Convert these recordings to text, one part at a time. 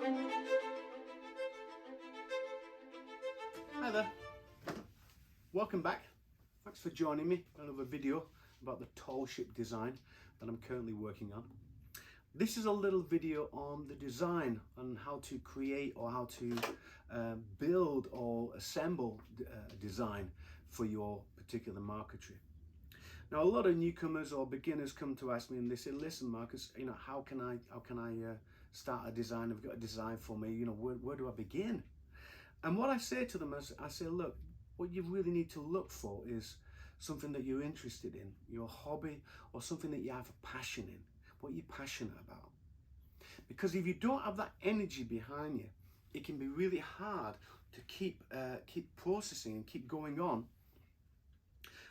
Hi there, welcome back. Thanks for joining me on another video about the tall ship design that I'm currently working on. This is a little video on the design, on how to create or how to build or assemble a design for your particular marquetry. Now, a lot of newcomers or beginners come to ask me and they say, listen Marcus, how can I start a design? Have you got a design for me? Where do I begin? And what I say to them is, I say, look, what you really need to look for is something that you're interested in, your hobby, or something that you have a passion in, what you're passionate about. Because if you don't have that energy behind you, it can be really hard to keep processing and keep going on.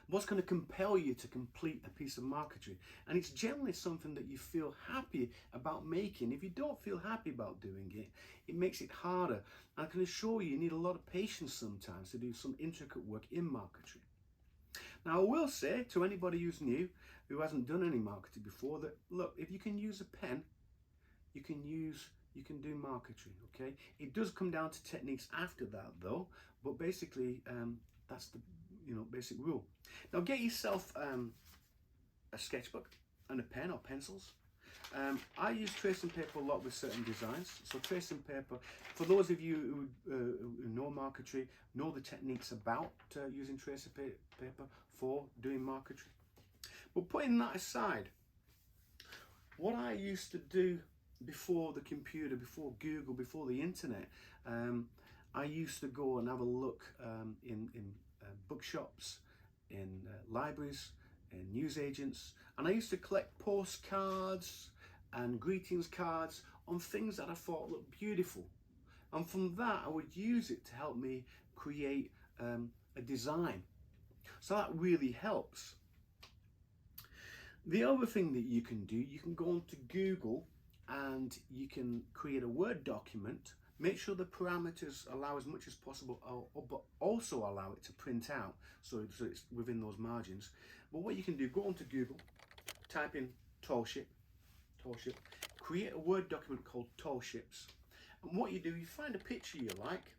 What's going to compel you to complete a piece of marquetry? And it's generally something that you feel happy about making. If you don't feel happy about doing it, it makes it harder. And I can assure you need a lot of patience sometimes to do some intricate work in marquetry. Now, I will say to anybody who's new, who hasn't done any marquetry before, that look, if you can use a pen, you can do marquetry, okay? It does come down to techniques after that though, but basically that's the basic rule. Now get yourself a sketchbook and a pen or pencils. I use tracing paper a lot with certain designs. So tracing paper, for those of you who know marquetry, know the techniques about using tracing paper for doing marquetry. But putting that aside, what I used to do before the computer, before Google, before the internet, I used to go and have a look in bookshops, in libraries, in newsagents, and I used to collect postcards and greetings cards on things that I thought looked beautiful. And from that, I would use it to help me create a design. So that really helps. The other thing that you can do, you can go onto Google and you can create a Word document. Make sure the parameters allow as much as possible, but also allow it to print out, so it's within those margins. But what you can do, go onto Google, type in tall ship, create a Word document called tall ships. And what you do, you find a picture you like,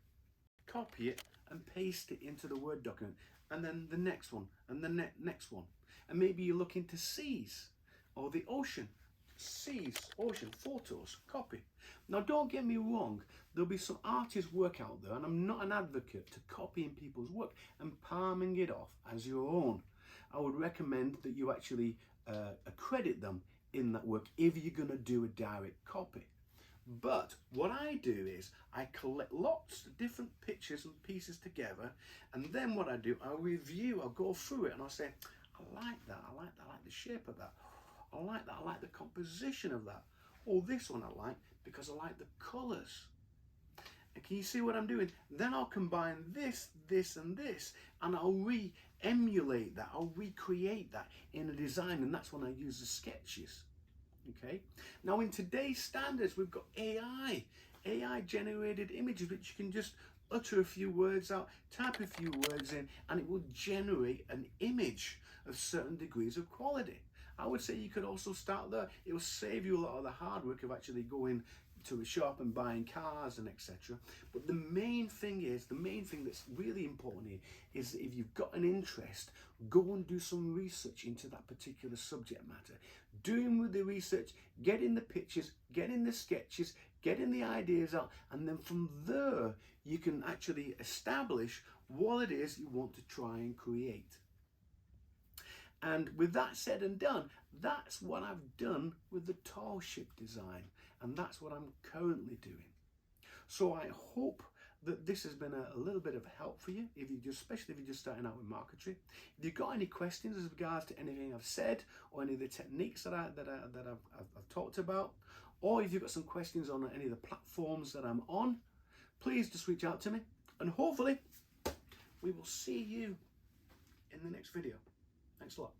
copy it and paste it into the Word document, and then the next one, and the next one. And maybe you look into seas or the ocean. Seas, ocean, photos, copy. Now don't get me wrong, there'll be some artist work out there, and I'm not an advocate to copying people's work and palming it off as your own. I would recommend that you actually accredit them in that work if you're going to do a direct copy. But what I do is I collect lots of different pictures and pieces together, and then what I do, I'll go through it, and I'll say, I like that, I like the shape of that. I like that, I like the composition of that. Oh, this one I like because I like the colours. And can you see what I'm doing? Then I'll combine this, this and this, and I'll re-emulate that, I'll recreate that in a design, and that's when I use the sketches. Okay. Now in today's standards, we've got AI generated images, which you can just utter a few words out, type a few words in, and it will generate an image of certain degrees of quality. I would say you could also start there. It will save you a lot of the hard work of actually going to a shop and buying cars and etc. But the main thing that's really important here is that if you've got an interest, go and do some research into that particular subject matter. Doing the research, getting the pictures, getting the sketches, getting the ideas out, and then from there you can actually establish what it is you want to try and create. And with that said and done, that's what I've done with the tall ship design, and that's what I'm currently doing. So I hope that this has been a little bit of help for you, especially if you're just starting out with marquetry. If you've got any questions as regards to anything I've said or any of the techniques that I've talked about, or if you've got some questions on any of the platforms that I'm on, please just reach out to me, and hopefully we will see you in the next video. Thanks a lot.